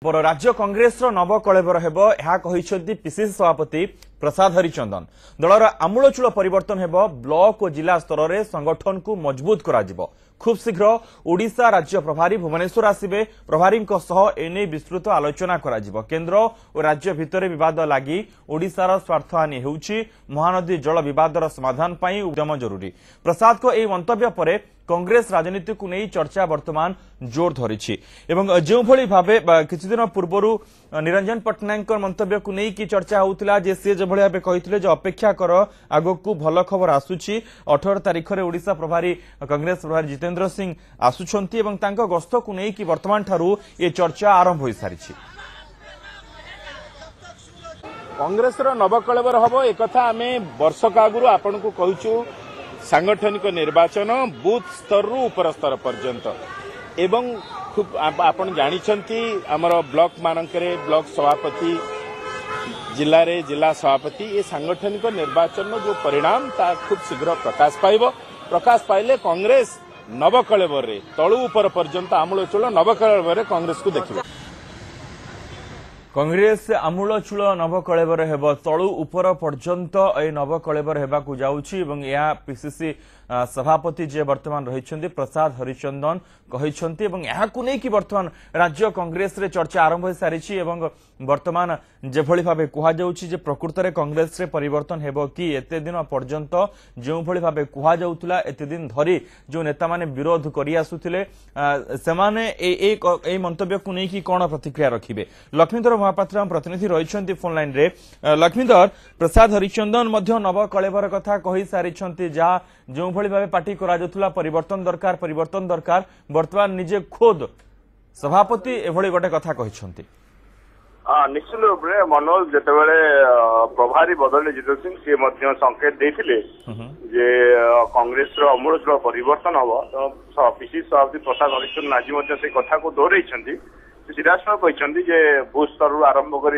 राज्य कांग्रेस नवकलेवर हेब पिसीसी सभापति प्रसाद हरिचंदन दलर आमूलचूल परिवर्तन हेब ब्लॉक और जिला स्तर में संगठन को मजबूत करा खूब शीघ्र ओडिशा राज्य प्रभारी भुवनेश्वर आसिबे प्रभारी एने विस्तृत आलोचना करा केंद्र और राज्य भितर विवाद लगी ओडिशार स्वार्थहानि होउछि महानदी जल विवादर समाधान पाई उद्यम जरूरी। प्रसाद को यह मंतव्य पर कांग्रेस राजनीति को नहीं चर्चा वर्तमान जोर धरी एवं जो भली भावे किछि दिन पूर्व निरंजन पट्टनायक मंतव्य को नहीं कि चर्चा होउतिला जे से जो भली भावे कहिथिले जे अपेक्षा कर आगो को भल खबर आसुछि 18 तारिख रे ओडिशा प्रभारी कांग्रेस प्रभारी जितेंद्र सिंह आसुछंती एवं तांको गस्त को नहीं कि वर्तमान ठारू ये चर्चा आरंभ होई सारिछि। कांग्रेस नवकलेवर हम एक आमे वर्षक आगु आपण को कहूँ सांगठनिक निर्वाचन बूथ स्तर रु ऊपर स्तर पर्यंत एवं खूब आपण जानिछंती हमर ब्लॉक मानकरे ब्लॉक सभापति जिल्ला रे जिला सभापति ये सांगठनिक निर्वाचन जो परिणाम ता खूब शीघ्र प्रकाश पाइले कांग्रेस नवकलेवर रे तळु ऊपर पर्यंत आमूलचूल नवकलेवर कांग्रेस को देखिबे। कांग्रेस आमूलचूल नवकलेवर हेब तळु ऊपर पर्यंत ए नवकलेवर हेबाकू जाउछि एवं या पीसीसी सभापति जे वर्तमान रहिछन्ती प्रसाद हरिचंदन कहिछन्ती एवं याकू नै कि वर्तमान राज्य कांग्रेस रे चर्चा आरंभ हो सारिछि एवं वर्तमान जे भली भाबे कुहा जाउछि जे प्रकृत रे कांग्रेस रे परिवर्तन हेबो कि एते दिन पर्यंत जो भली भाबे कुहा जाउतला एते दिन धरी जो नेता माने विरोध करि आसुथिले सेमाने ए मंतव्य को नै कि कोन प्रतिक्रिया रखिबे। लक्ष्मीधर महापात्र प्रतिनिधि रहिछन्ती फोन लाइन रे। लक्ष्मीधर प्रसाद हरिचंदन मध्य नवकलेवर कथा कहि सारिछन्ती जा जो भली भाबे पार्टी करा जाउतला परिवर्तन दरकार वर्तमान निजे खोद सभापति एभली गोटे कथा कहिछन्ती। निश्चित रूप से मनोज जितेबाला प्रभारी बदले जितेंद्र सिंह सी संकेत देते जे कांग्रेस अमूलचूल परिवर्तन हम तो पीसीसी सभापति प्रसाद हरिचंदन आज से कथा को दोहराई सीधासख कहते जे बूथ स्तर आरंभ कर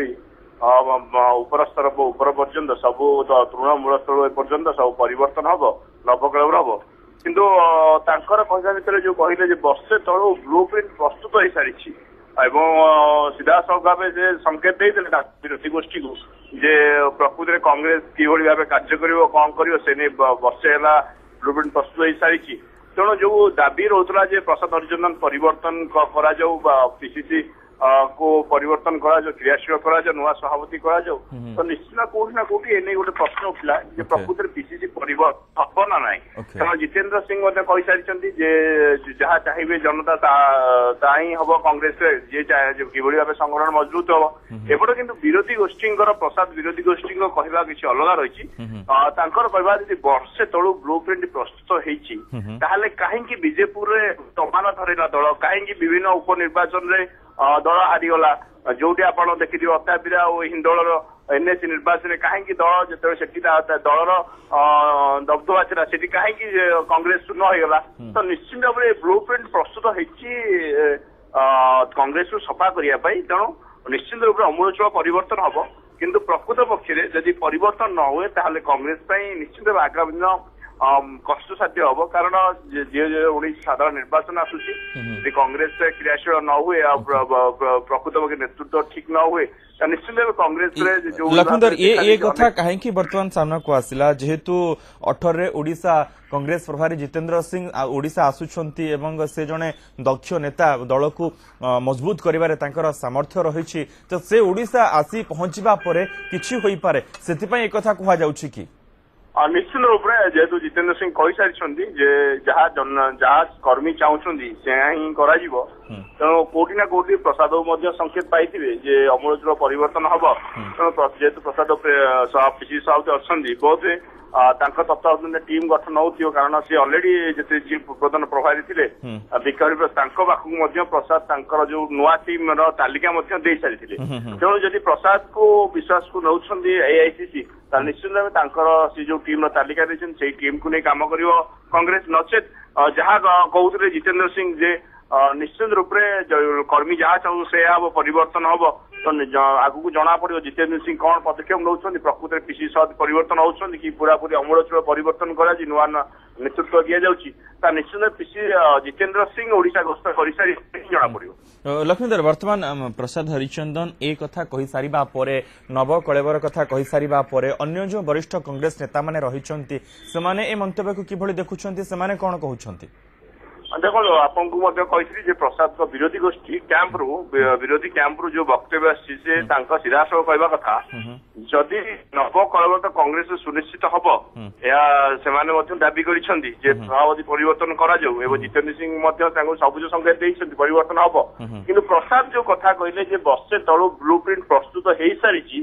ऊपर स्तर ऊपर पर्यंत सब तृणमूल स्तर पर्यंत सब परिवर्तन हम नवकलेवर हम किंतु तांकर कहना भितर जो कहले वर्षे तलू ब्लू प्रिंट प्रस्तुत हो सारी एवं सीधासख भाव से संकेत देते विरोधी गोष्ठी को जे प्रकृत में कांग्रेस किभली भाव कार्य कौन कर वर्षे है ब्लू प्रिंट प्रस्तुत हो सारी तेणु जो दाबी रोला प्रसाद हरिचंदन परिवर्तन पीसीसी को परिवर्तन करा क्रियाशील करा नुआ सभापति करा तो निश्चित कोठी ना कोठी एने गोटे प्रश्न उठला जे प्रकृत में पीसीसी परिवर्तन हम ना ना कारण जितेंद्र सिंह कही सारी जहाँ चाहिए जनता ताही हम कांग्रेस जी किभली भाव संगठन मजबूत हम एपटे किंतु विरोधी गोष्ठी प्रसाद विरोधी गोष्ठी कहवा किसी अलग रही कहवा वर्षे तलू ब्लू प्रिंट प्रस्तुत होते कहीं बीजेपुर समान धरला दल कहीं विभिन्न उपनिर्वाचन में दल हारीगला जो आप देखिए अत्यापिरा और हिंदोल एनएसी निर्वाचन कहीं दल जो दलर दबदबा था से कहीं कांग्रेस शून्य होगा तो निश्चित भाव में ब्लू प्रिंट प्रस्तुत होती कांग्रेस को सफा करने तेणु निश्चित रूप से अमूलचूल परिवर्तन हम किंतु प्रकृत पक्ष में जदि परिवर्तन न हुए ताहले कांग्रेस निश्चित भाव आगामी दिन कष्ट साध्य हम कारण साधारण निर्वाचन आसूसी कांग्रेस क्रियाशील न हुए प्रकृत पक्ष नेतृत्व ठीक न हुए निश्चित भाव कांग्रेस लखनदर ये कथा कहीं वर्तमान सामना को आसिला जेहेतु 18 ओडिशा कांग्रेस प्रभारी जितेंद्र सिंह ओडिशा आसुछंती एवं से जने दक्ष नेता दल को मजबूत करिवारे तांकर सामर्थ्य रही तो से ओडिशा आसी पहुंचबा परे किछि होई पारे सेति एक कथा कहा जाउछि कि निश्चित रूप से जेहेतु जितेंद्र सिंह कही सारी जहाँ कर्मी चाहूँगी से ही कर तेणु कोटि ना कोटि प्रसाद संकेत पाई अमूलचूल परिवर्तन हम तेणु जेहेतु प्रसाद पीसीसी सभापति अच्छा बहुत तत्वावधान टीम गठन हो कारण सी अलरेडी जी पूर्वतन प्रभारी थे विक्रम पाखक प्रसाद जो नुआ टीम तालिका दे सारी तेणु जदि प्रसाद को विश्वास को नौ एआईसीसी निश्चित भाव से जो टीम तालिका से टीम को नहीं काम कर कांग्रेस नचेत जहाँ कहते जितेंद्र सिंह जे निश्चित रूप से कर्मी जहाँ चाहू से परिवर्तन हम तो आगु जना पड़ो जितेंद्र सिंह कौन पदक्षेप नौ प्रकृत में पीसीसी सभापति परिवर्तन होती कि पूरापूरी अमूलचूल परिवर्तन करा नुआ नेतृत्व दि जाऊँगी निश्चित पीसी जितेंद्र सिंह ओडिशा गस्त कर सारी जना पड़ो। लक्ष्मीधर वर्तमान प्रसाद हरिचंदन ए कथा कहि सारिबा परे नव कलेवर कथा कहि सारिबा परे अन्य जो वरिष्ठ कांग्रेस नेता माने रहिचंती सेमाने ए मंतव्य को किभଳି देखुचंती सेमाने कोन कहउचंती देखो आपको कही प्रसाद का विरोधी गोष्ठी कैंप विरोधी कैंप जो वक्तव्य सीधा सब कहवा कथा जदि नव कलवर कांग्रेस सुनिश्चित हम से दाबी कर सभापति परिवर्तन करा जितेंद्र सिंह सबुज संकेत देते परिवर्तन हम कि प्रसाद जो कथा कहले वर्षे तलु ब्लू प्रिंट प्रस्तुत हो सारी से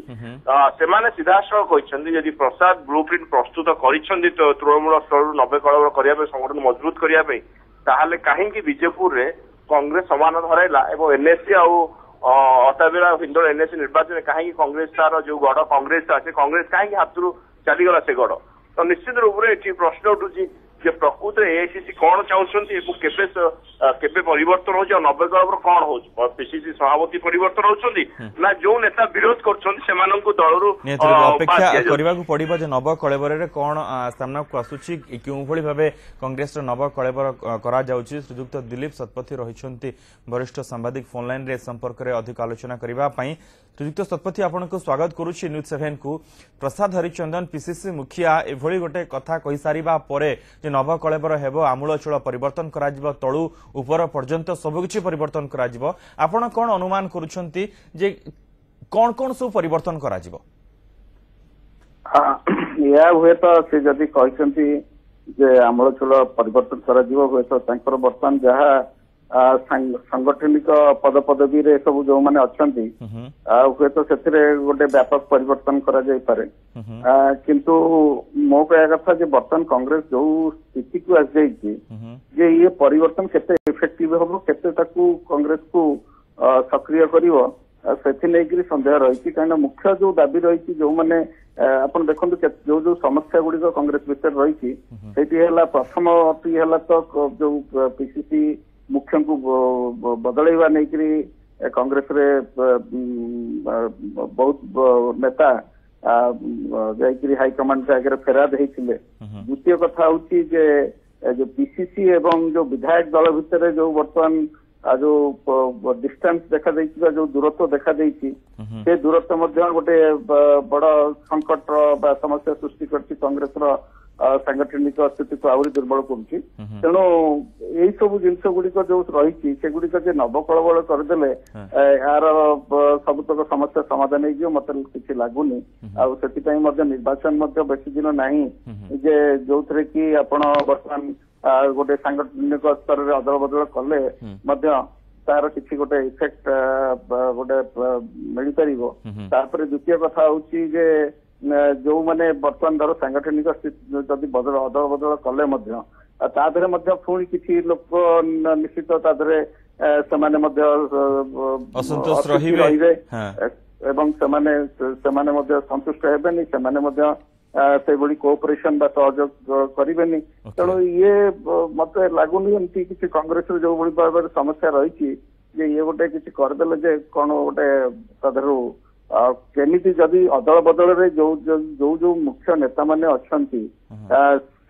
सीधा सब कहते प्रसाद ब्लू प्रिंट प्रस्तुत कर तृणमूल स्तर नवे कलवर करने संगठन मजबूत करने ताहले कहीं बीजेपुर रे कांग्रेस समान धरला एवं एनएससी अताबेला हिंदोल एनएससी निर्वाचन कहीं कांग्रेस तार जो गढ़ कांग्रेस कांग्रेस कहीं हाथ चलीगला से गढ़ तो निश्चित रूप से प्रश्न उठुची प्रकृत एआईसीसी कौन चाहते केबे परिवर्तन हो नब्बे कलवर कौन हो पीसीसी सभापति परिवर्तन होती ना जो नेता विरोध कर दलू अपेक्षा करने पड़ो नव कलेवर कौन सामना को आसूची क्यों भाव कांग्रेस नव कलेवर करा श्रीजुक्त दिलीप शतपथी रही वरिष्ठ सांबादिक फोन लाइन रे संपर्क में अधिक आलोचना करने श्रीजुक्त शतपथी आपको स्वागत करुच्ची न्यूज 7 को प्रसाद हरिचंदन पीसीसी मुखिया एभली गोटे कथा कहि सारिबा परे जे नव कलेवर हेबो आमूलचूल परिवर्तन करा जिवो तळु ऊपर पर्यंत सबकिछि परिवर्तन करा जिवो आपण कोन अनुमान करूछंती जे कोन कोन सब परिवर्तन करा जिवो या हुए तो से जदि कहछंती जे आमूलचूल परिवर्तन करा जिवो हुए तो तांकर वर्तमान जहा सांगठनिक पद पदवी रे सब जो माने अच्छंती हुए तो से गोटे व्यापक परिवर्तन करा जाय पारे किंतु मो कह कथा जे बर्तमान कांग्रेस जो स्थिति को आस जाइए जे ये परिवर्तन केते इफेक्टिव हम केते ताकू कांग्रेस को सक्रिय करिवो सेथि नेकरी संदेह रही कहीं मुख्य जो दाबी रही जो मैंने आप देखो जो जो समस्या गुड़िक कांग्रेस भीतर रही प्रथम तो जो पीसीसी मुख्य को बदलवा नहीं कांग्रेस रे बहुत नेता जाकरी हाईकमांड के आगे फेराद होते द्वितीय कथा हूँ जो पीसीसी एवं जो विधायक दल भितर जो बर्तमान जो डिस्टेंस देखा जो दूरत्व देखा से दूरत्व गोटे बड़ संकट समस्या सृष्टि कर कांग्रेस सांगठनिक स्थिति को आहरी दुर्बल करुच्ची तेणु यही सब जिनस गुड़िक जो रही सेगुड़िक नवकलबल करदे यार सबतक समस्या समाधान हो मत किसी लगुनि आउ निर्वाचन बेसी दिन ना जो थे कि आपण बर्तमान गोटे सांगठनिक स्तर में अदल बदल कले तार किसी गोटे इफेक्ट गोटे मिल पार द्वितीय कथा हूँ जो माने बर्तमान धर सांगठनिक जदि अदल बदल कले पुणी किसी लोक निश्चित असंतोष रहिबे एवं संतुष्ट हेबेनी से भली कोऑपरेशन बा सहयोग करेनि तेणु ये मत लगुनि एमती किसी कांग्रेस जो भली भाव समस्या रही ये गोटे किसी करदे जे कौन गोटे तदरू केमिति जदि अदल बदल रे जो जो जो जो मुख्य नेता माने अछंती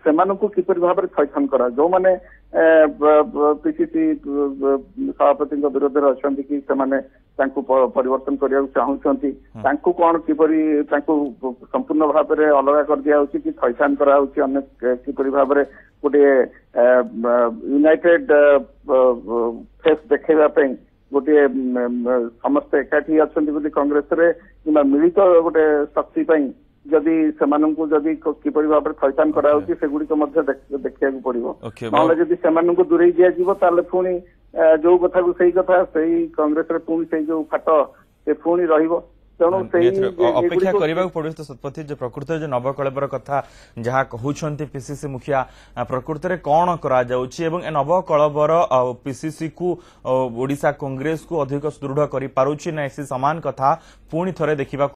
सेमानकु किपरि भाव थैथन करा जो माने पीसीसी सभापति विरोध में अछंती कि सेमाने तांकु परिवर्तन करिया चाहउछंती तांकु कोन किपरि तांकु संपूर्ण भाव में अलग कर दिया होची कि थैथान करा होची अन्य किपरि भाव में गोटे यूनाइटेड फेस देखैबा पई गोटे समस्ते एकाठी अच्छा कांग्रेस रे कि मिलित गोटे शक्ति जदि जदि किपरि भाव में थैथान करागुड़िक देखा पड़ो ना जदि से दूरे दिज्व पुणी जो कथा को सही कथा से कांग्रेस रे पुणी से जो फाट से पुणी रहिबो अपेक्षा करने पड़ो तो शतपथी जो प्रकृत जो नवकलेवर कथा जहाँ कहते पीसीसी मुखिया प्रकृत में कौन करा नवकलेवर पीसीसी को ओडिशा कांग्रेस को अधिक सुदृढ़ कर पारुछि ना समान कथा पुणी थरे देखा